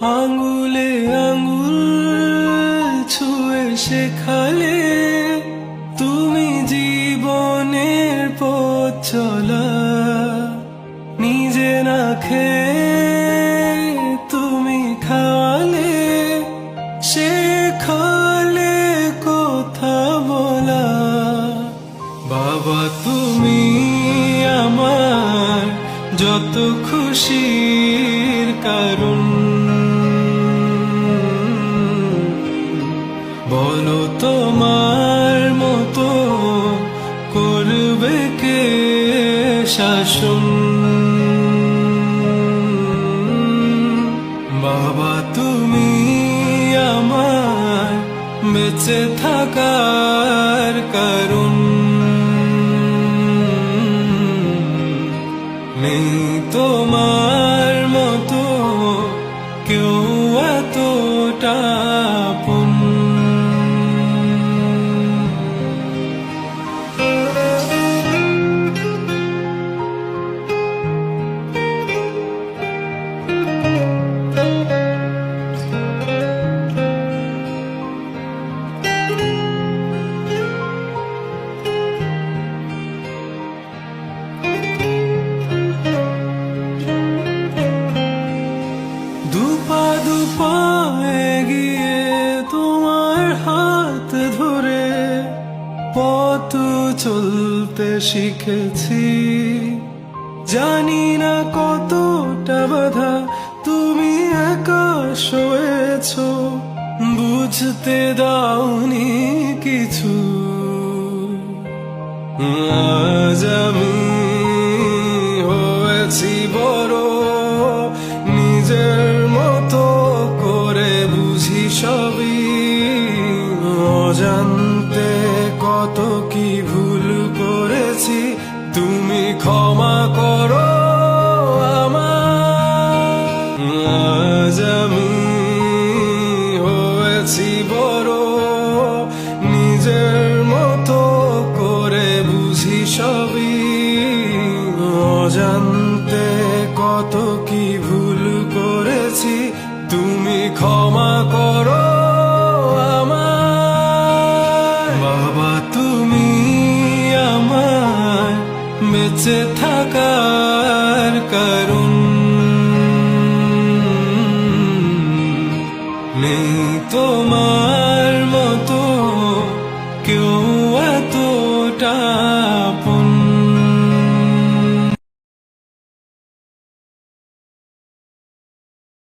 আঙুলে আঙুল ছুঁয়ে শেখালে তুমি জীবনের পথ চলা। নিজে না খেয়ে তুমি খাওয়ালে, শেখালে কথা বলা। বাবা তুমি আমার যত খুশির কারণ। বলো তোমার মতো করবে কে শাসন। বাবা তুমি আমার বেঁচে থাকার কারণ। নেই তোমার মতো কেউ এতটা আপন। দুপা দুপা এগিয়ে তোমার হাত ধরে পথ চলতে শিখেছি। জানি না কতটা বাধা তুমি একা সয়েছ, বুঝতে দাওনি কিছু। আজ আমি হয়েছি বড়, নিজের মতো করে বুঝি সবই। অজান্তে কত কি ভুল করেছি, তুমি ক্ষমা করো আমায়। আজ আমি হয়েছি বড়, নিজের মতো করে বুঝি সবই। অজান্তে কত কি ভুল করেছি, তুমি ক্ষমা করো আমায়। বাবা তুমি আমার বেঁচে থাকার কারণ। নেই তোমার